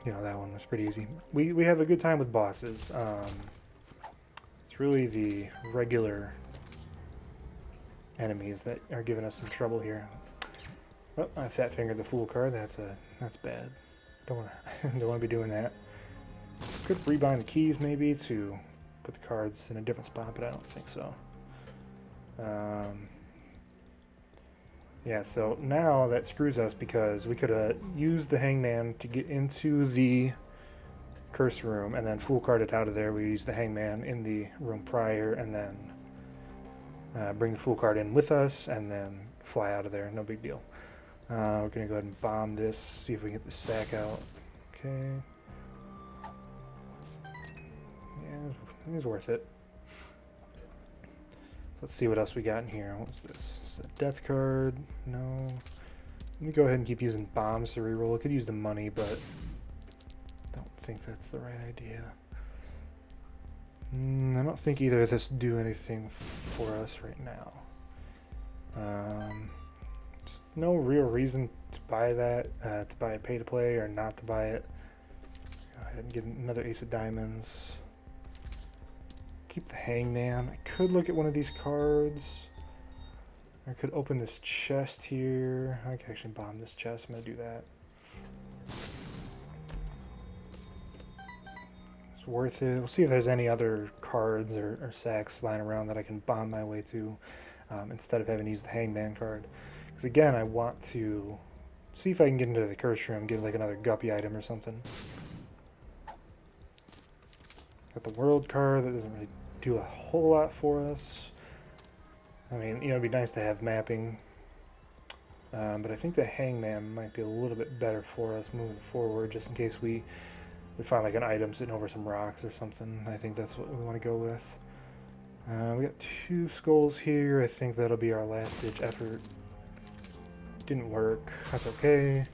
that one was pretty easy. We have a good time with bosses. It's really the regular enemies that are giving us some trouble here. Oh, I fat fingered the fool card. That's bad. Don't want to be doing that. Could rebind the keys maybe to put the cards in a different spot, but I don't think so. Yeah, so now that screws us because we could have used the hangman to get into the curse room and then fool carded out of there. We used the hangman in the room prior and then bring the fool card in with us and then fly out of there. No big deal. We're going to go ahead and bomb this, see if we can get the sack out. Okay. Yeah, it was worth it. Let's see what else we got in here. What's this? Is a death card? No. Let me go ahead and keep using bombs to reroll. I could use the money, but I don't think that's the right idea. I don't think either of this do anything for us right now. Just no real reason to buy that, to buy it pay to play or not to buy it. Go ahead and get another ace of diamonds. Keep the hangman. I could look at one of these cards. I could open this chest here. I could actually bomb this chest. I'm going to do that. It's worth it. We'll see if there's any other cards or sacks lying around that I can bomb my way to instead of having to use the hangman card. Because again, I want to see if I can get into the curse room, get like another guppy item or something. Got the world card that doesn't really do a whole lot for us. I mean, it'd be nice to have mapping, but I think the hangman might be a little bit better for us moving forward, just in case we find like an item sitting over some rocks or something. I think that's what we want to go with. We got 2 skulls here. I think that'll be our last ditch effort. Didn't work. That's okay.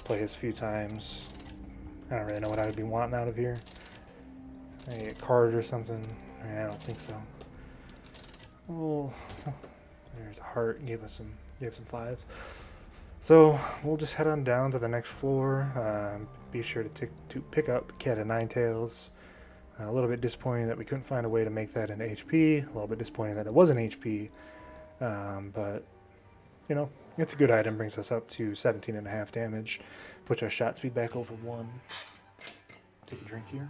Play this a few times. I don't really know what I would be wanting out of here. Maybe a card or something. I don't think so. Oh, there's a heart. Gave some 5s. So we'll just head on down to the next floor. Be sure to pick up Cat of Nine Tails. A little bit disappointing that we couldn't find a way to make that into HP. A little bit disappointing that it wasn't HP. But it's a good item. Brings us up to 17.5 damage. Puts our shot speed back over 1. Take a drink here.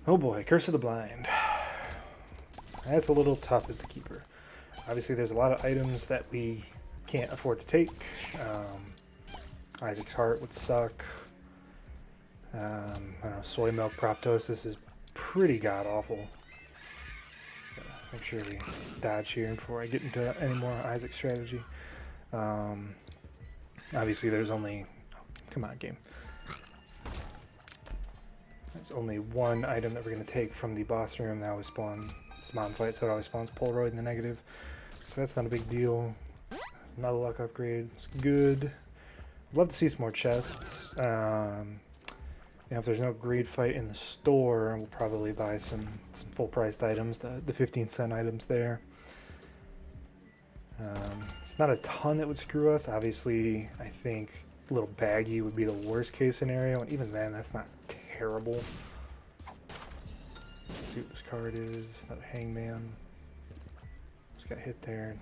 Oh boy, Curse of the Blind. That's a little tough as the keeper. Obviously, there's a lot of items that we can't afford to take. Isaac's Heart would suck. I don't know, Soy Milk Proptosis is pretty god-awful. Make sure we dodge here before I get into any more Isaac strategy. Obviously, there's only... Come on, game. There's only one item that we're going to take from the boss room that always spawns Mon Fight, so it always spawns Polaroid in the negative. So that's not a big deal. Another luck upgrade. It's good. Love to see some more chests. If there's no greed fight in the store, we'll probably buy some full-priced items, the 15-cent items there. It's not a ton that would screw us. Obviously, I think a little baggy would be the worst-case scenario, and even then, that's not terrible. Let's see what this card is. Another Hangman. Just got hit there.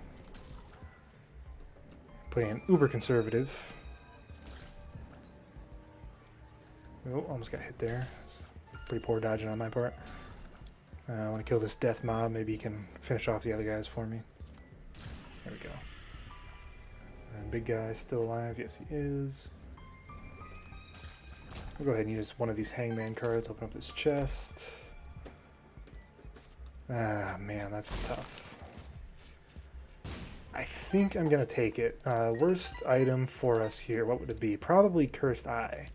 Playing uber conservative. Oh, almost got hit there. Pretty poor dodging on my part. I want to kill this death mob. Maybe he can finish off the other guys for me. There we go. And big guy still alive. Yes, he is. We'll go ahead and use one of these Hangman cards. Open up this chest. Ah, man, that's tough. I think I'm going to take it. Worst item for us here, what would it be? Probably Cursed Eye.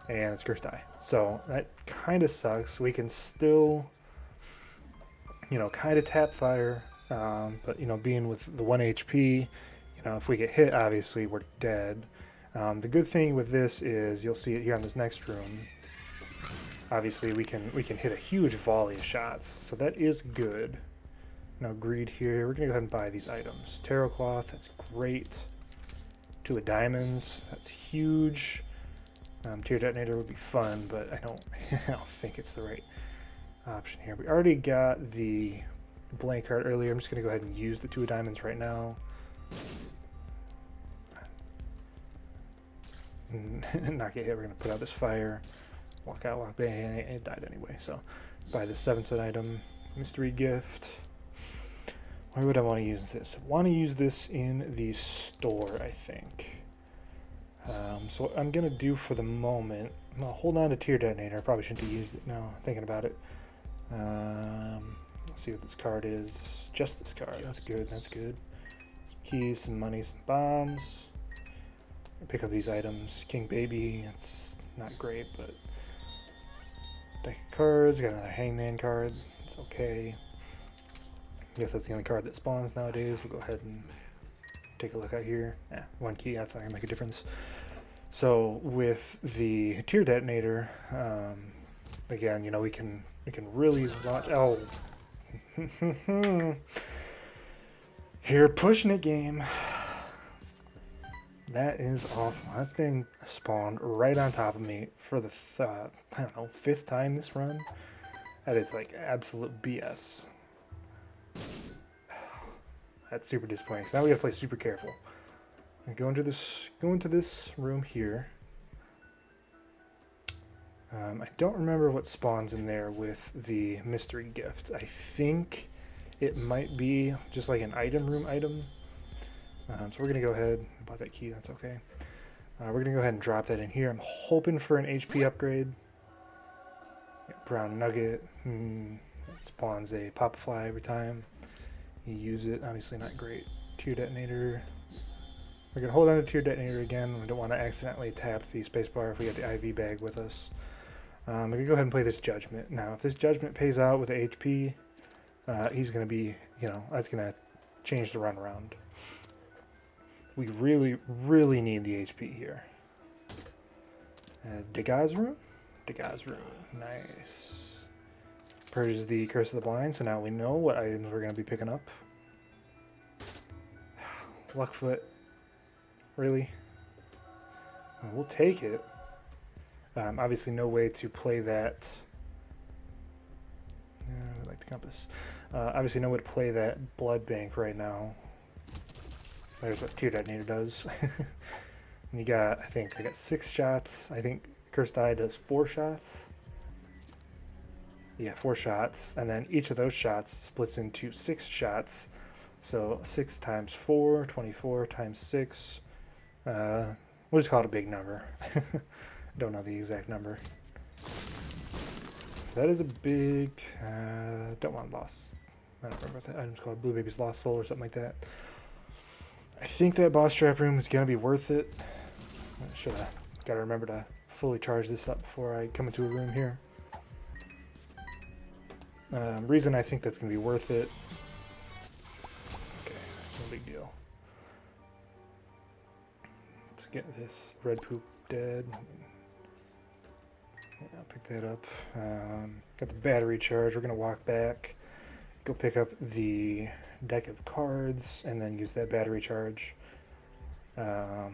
And it's Cursed Eye. So that kind of sucks. We can still, kind of tap fire. But, being with the 1 HP, if we get hit, obviously we're dead. The good thing with this is, you'll see it here on this next room. Obviously we can hit a huge volley of shots. So that is good. Greed here. We're going to go ahead and buy these items. Tarot Cloth, that's great. 2 of Diamonds, that's huge. Tear Detonator would be fun, but I don't think it's the right option here. We already got the blank card earlier. I'm just going to go ahead and use the 2 of Diamonds right now. Not get hit. We're going to put out this fire. Walk out, walk back, and it died anyway. So, buy the 7-cent item. Mystery Gift. Where would I want to use this? I want to use this in the store, I think. So what I'm going to do for the moment, I'm going to hold on to Tear Detonator. I probably shouldn't have used it now, thinking about it. Let's see what this card is. Just this card. That's good, that's good. Some keys, some money, some bombs. Pick up these items. King Baby, it's not great, but... Deck of cards, got another Hangman card. It's okay. I guess that's the only card that spawns nowadays. We'll go ahead and take a look out here. 1 key, that's not going to make a difference. So with the Tear Detonator, again, we can really launch... Oh. Here, pushing it, game. That is awful. That thing spawned right on top of me for the, 5th time this run. That is like absolute BS. That's super disappointing. So now we gotta play super careful. Go into this room here. I don't remember what spawns in there with the mystery gift. I think it might be just like an item room item. So we're gonna go ahead, bought that key, that's okay. We're gonna go ahead and drop that in here. I'm hoping for an HP upgrade. Brown Nugget, it spawns a Pop Fly every time you use it. Obviously not great. Tear Detonator. We're gonna hold on to Tear Detonator again. We don't want to accidentally tap the spacebar if we get the IV bag with us. I'm gonna go ahead and play this Judgment. Now, if this Judgment pays out with the HP, he's gonna be, that's gonna change the run around. We really, really need the HP here. Degas Room? Degas Room. Nice. Purges the Curse of the Blind, so now we know what items we're going to be picking up. Luckfoot. Really? We'll take it. Obviously no way to play that. I like the compass. Obviously no way to play that blood bank right now. There's what Tear Detonator does. And you got, I got 6 shots. I think Cursed Eye does 4 shots. Yeah, 4 shots, and then each of those shots splits into 6 shots. So 6 times 4, 24 times 6. We'll just call it a big number. Don't know the exact number. So that is a big. Don't want lost. I don't remember what that item's called. Blue Baby's Lost Soul or something like that. I think that boss trap room is gonna be worth it. I should have got to remember to fully charge this up before I come into a room here. Reason I think that's gonna be worth it. Okay, no big deal. Let's get this red poop dead. Yeah, I'll pick that up. Got the battery charge. We're gonna walk back, go pick up the deck of cards, and then use that battery charge. I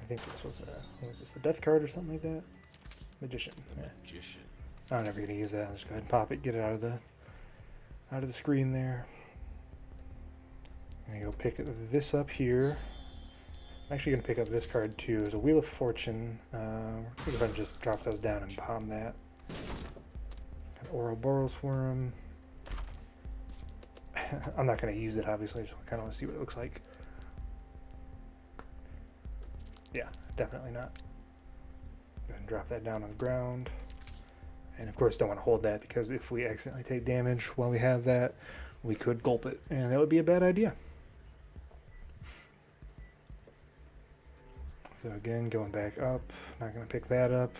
think this was what was this, a death card or something like that? Magician. Yeah. Magician. I'm never gonna use that. I'll just go ahead and pop it, get it out of the screen there. I'm gonna go pick this up here. I'm actually gonna pick up this card too. There's a Wheel of Fortune. We're gonna go ahead and just drop those down and palm that. Ouroboros Worm. I'm not gonna use it obviously. I just kind of want to see what it looks like. Yeah, definitely not. Go ahead and drop that down on the ground. And of course don't want to hold that because if we accidentally take damage while we have that, we could gulp it, and that would be a bad idea. So again, going back up, not going to pick that up.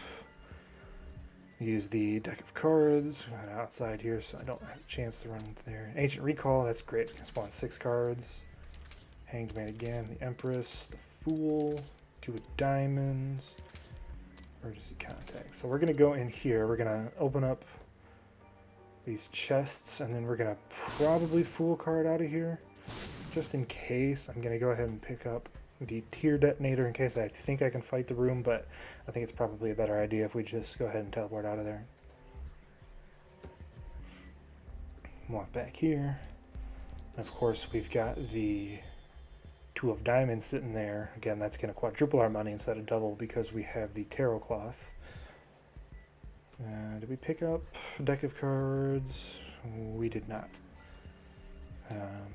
Use the deck of cards right outside here so I don't have a chance to run into there. Ancient Recall, that's great. It's going to spawn 6 cards. Hanged Man again, the Empress, the Fool, 2 of Diamonds. Emergency Contact. So we're going to go in here. We're going to open up these chests, and then we're going to probably Fool card out of here. Just in case, I'm going to go ahead and pick up the Tear Detonator in case I think I can fight the room, but I think it's probably a better idea if we just go ahead and teleport out of there. Walk back here. And of course, we've got the 2 of Diamonds sitting there. Again, that's going to quadruple our money instead of double because we have the Tarot Cloth. Did we pick up a deck of cards? We did not.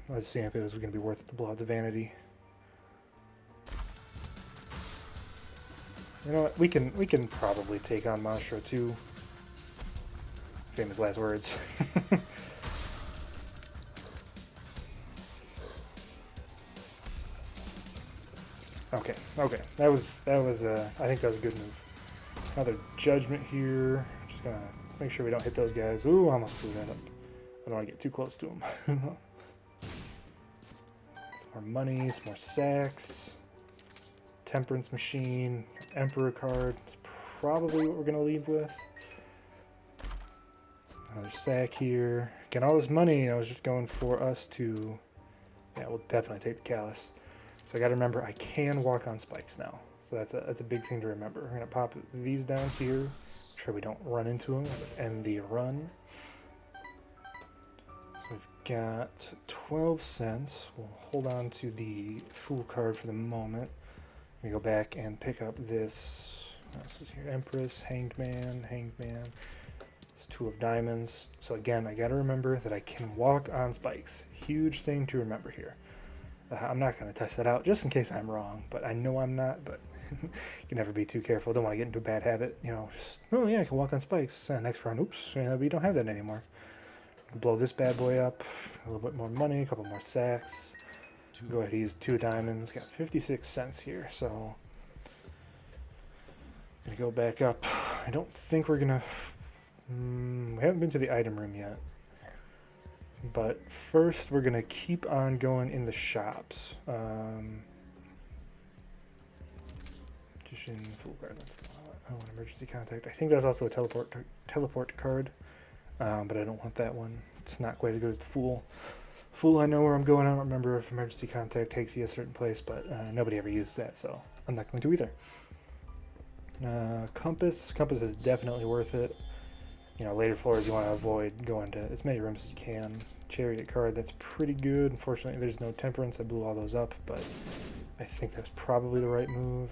Let's see if it was going to be worth it to blow out the vanity. You know what? We can probably take on Monstro too. Famous last words. Okay. That was I think that was a good move. Another Judgment here. Just gonna make sure we don't hit those guys. Ooh, I almost blew that up. I don't want to get too close to them. Some more money, some more sacks. Temperance Machine, Emperor card. It's probably what we're gonna leave with. Another sack here. Again, all this money I was just going for us to. Yeah, we'll definitely take the Callus. So I got to remember I can walk on spikes now. So that's a big thing to remember. We're gonna pop these down here. Make sure we don't run into them. End the run. So we've got 12 cents. We'll hold on to the Fool card for the moment. We go back and pick up this. What else is here? Empress, Hanged Man. It's 2 of Diamonds. So again, I got to remember that I can walk on spikes. Huge thing to remember here. I'm not going to test that out just in case I'm wrong, but I know I'm not. But you can never be too careful. Don't want to get into a bad habit. You know, just, oh yeah, I can walk on spikes. Next round, oops, we don't have that anymore. Blow this bad boy up. A little bit more money, a couple more sacks. Go ahead and use 2 diamonds. Got 56 cents here, so gonna go back up. I don't think we're gonna. We haven't been to the item room yet, but first we're gonna keep on going in the shops. Magician, Full Guard. That's the one. Oh, an Emergency Contact. I think that's also a teleport card, but I don't want that one. It's not quite as good as the Fool. Fool, I know where I'm going. I don't remember if Emergency Contact takes you a certain place, but nobody ever uses that, so I'm not going to either. Compass. Compass is definitely worth it. You know, later floors you want to avoid going to as many rooms as you can. Chariot card, that's pretty good. Unfortunately, there's no Temperance. I blew all those up, but I think that's probably the right move.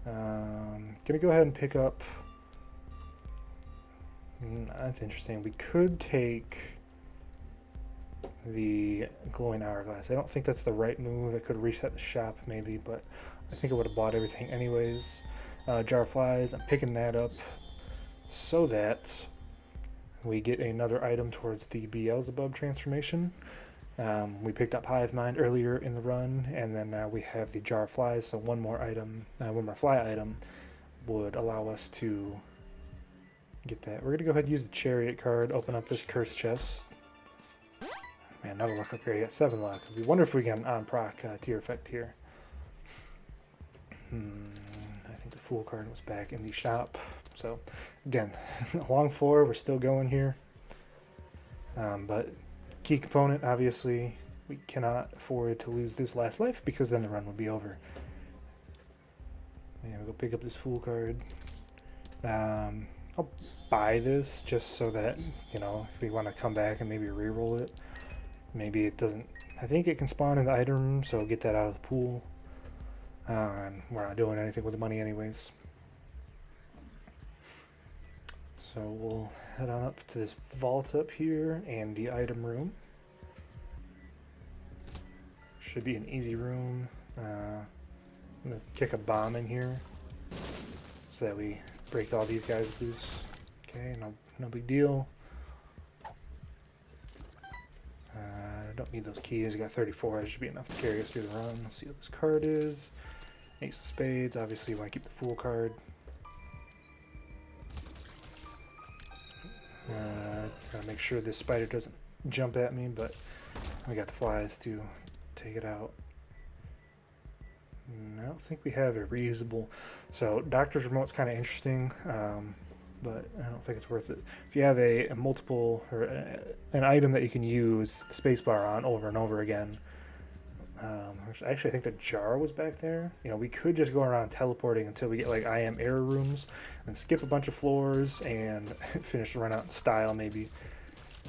Gonna go ahead and pick up That's interesting. We could take the glowing hourglass. I don't think that's the right move. I could reset the shop maybe, but I think I would have bought everything anyways. Jar of flies, I'm picking that up so that we get another item towards the Beelzebub transformation. We picked up Hive Mind earlier in the run, and then now we have the Jar of Flies, so one more fly item would allow us to get that. We're going to go ahead and use the Chariot card, open up this Curse chest. Man, another luck upgrade. Got 7 luck. We wonder if we get an on-proc tier effect here. I think the Fool card was back in the shop. So, again, long floor. We're still going here. But key component, obviously, we cannot afford to lose this last life because then the run would be over. Yeah, we'll go pick up this Fool card. I'll buy this just so that, you know, if we want to come back and maybe re-roll it. Maybe it doesn't. I think it can spawn in the item room, so get that out of the pool. And we're not doing anything with the money anyways. So we'll head on up to this vault up here and the item room. Should be an easy room. I'm going to kick a bomb in here so that we break all these guys loose. Okay, no big deal. Don't need those keys. I got 34. That should be enough to carry us through the run. Let's see what this card is. Ace of Spades. Obviously, you want to keep the Fool card. Gotta make sure this spider doesn't jump at me, but we got the flies to take it out. I don't think we have a reusable. So Doctor's Remote's kind of interesting. But I don't think it's worth it. If you have a multiple or an item that you can use the spacebar on over and over again, actually I think the jar was back there. You know, we could just go around teleporting until we get like I am error rooms and skip a bunch of floors and finish the run out in style maybe.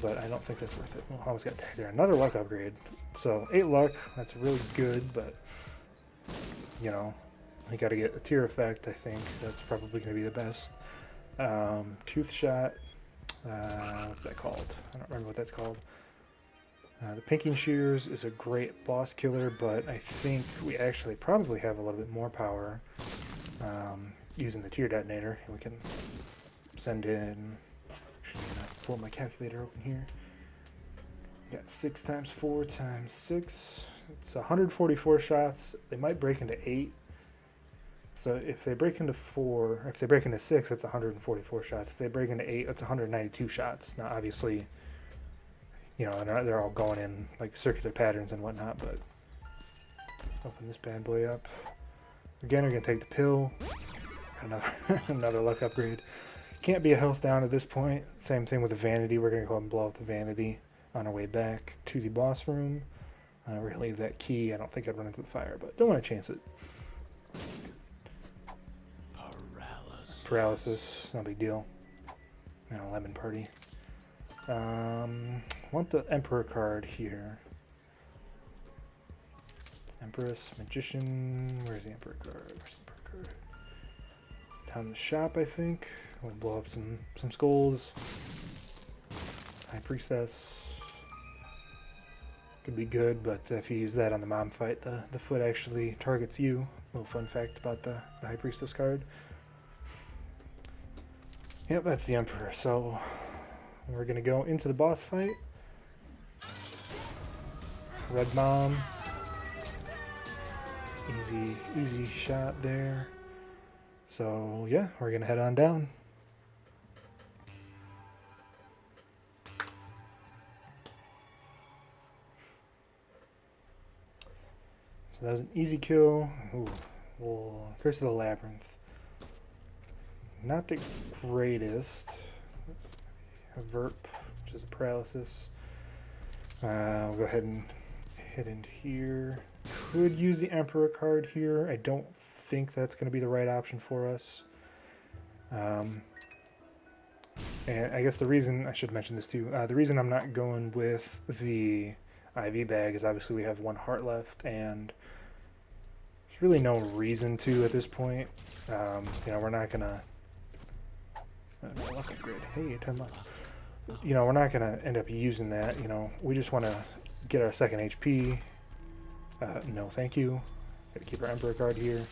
But I don't think that's worth it. Well, I almost got tagged there. Another luck upgrade. So 8 luck. That's really good, but you know, we got to get a tier effect. I think that's probably going to be the best. Tooth shot, what's that called? I don't remember what that's called. The Pinking Shears is a great boss killer, but I think we actually probably have a little bit more power using the tier detonator. We can send in, actually I'm gonna pull my calculator open here. Got 6 times 4 times 6. It's 144 shots. They might break into 8. So if they break into 4, or if they break into 6, that's 144 shots. If they break into 8, that's 192 shots. Now, obviously, you know, they're all going in like circular patterns and whatnot, but open this bad boy up. Again, we're going to take the pill. Another luck upgrade. Can't be a health down at this point. Same thing with the vanity. We're going to go ahead and blow up the vanity on our way back to the boss room. We're going to leave that key. I don't think I'd run into the fire, but don't want to chance it. Paralysis, no big deal. And a lemon party. Want the Emperor card here. Empress, Magician. Where's the Emperor card? Where's the Emperor card? Down in the shop, I think. We'll blow up some skulls. High Priestess. Could be good, but if you use that on the mom fight, the foot actually targets you. Little fun fact about the High Priestess card. Yep, that's the Emperor. So we're gonna go into the boss fight. Red Mom. Easy shot there. So yeah, we're gonna head on down. So that was an easy kill. Ooh, well, Curse of the Labyrinth. Not the greatest. A Verp, which is a paralysis. We'll go ahead and hit into here. Could use the Emperor card here. I don't think that's going to be the right option for us. And I guess the reason, I should mention this too, the reason I'm not going with the IV bag is obviously we have 1 heart left, and there's really no reason to at this point. You know, we're not going to No luck upgrade. Hey, 10 luck. You know, we're not going to end up using that. You know, we just want to get our second HP. No, thank you. Got to keep our Emperor Guard here.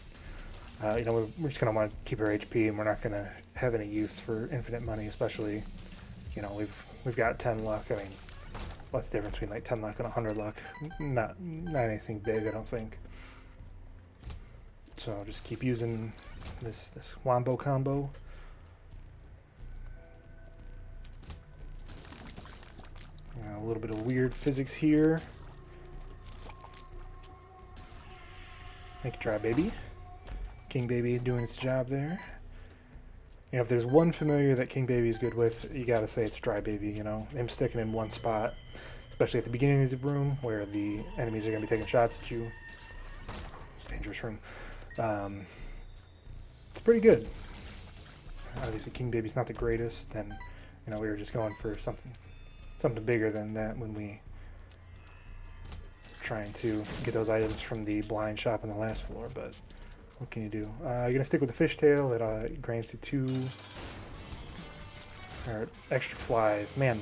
You know, we're just going to want to keep our HP, and we're not going to have any use for infinite money, especially, you know, we've got 10 luck. I mean, what's the difference between like 10 luck and 100 luck? Not anything big, I don't think. So just keep using this Wombo combo. A little bit of weird physics here. Thank you, Try Baby. King Baby doing its job there. You know, if there's one familiar that King Baby is good with, you gotta say it's Dry Baby, you know. Him sticking in one spot, especially at the beginning of the room where the enemies are gonna be taking shots at you. It's a dangerous room. It's pretty good. Obviously, King Baby's not the greatest, and you know, we were just going for something bigger than that when we trying to get those items from the blind shop on the last floor, but what can you do? You're gonna stick with the fishtail that grants you 2 extra flies. Man,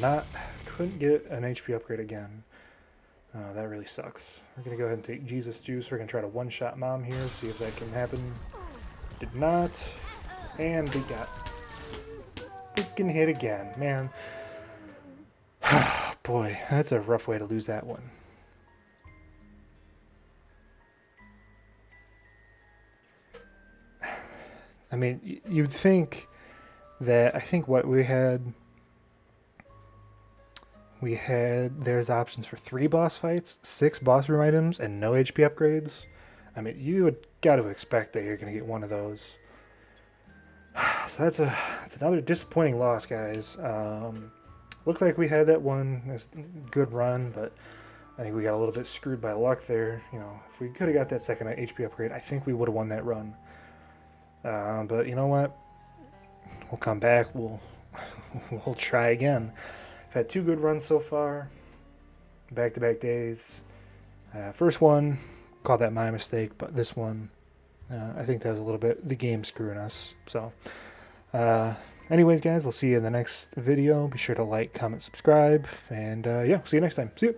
couldn't get an HP upgrade again. That really sucks. We're gonna go ahead and take Jesus Juice. We're gonna try to one-shot Mom here, see if that can happen. Did not, and we got freaking hit again, man. Boy, that's a rough way to lose that one. I mean, you'd think that, I think what there's options for 3 boss fights, 6 boss room items, and no HP upgrades. I mean, you would got to expect that you're going to get one of those. So that's another disappointing loss, guys. Looked like we had that one. It was a good run, but I think we got a little bit screwed by luck there. You know, if we could have got that second HP upgrade, I think we would have won that run. But you know what? We'll come back. We'll try again. I've had 2 good runs so far, back-to-back days. First one, called that my mistake, but this one, I think that was a little bit the game screwing us. So, anyways, guys, we'll see you in the next video. Be sure to like, comment, subscribe, and yeah, see you next time. See you.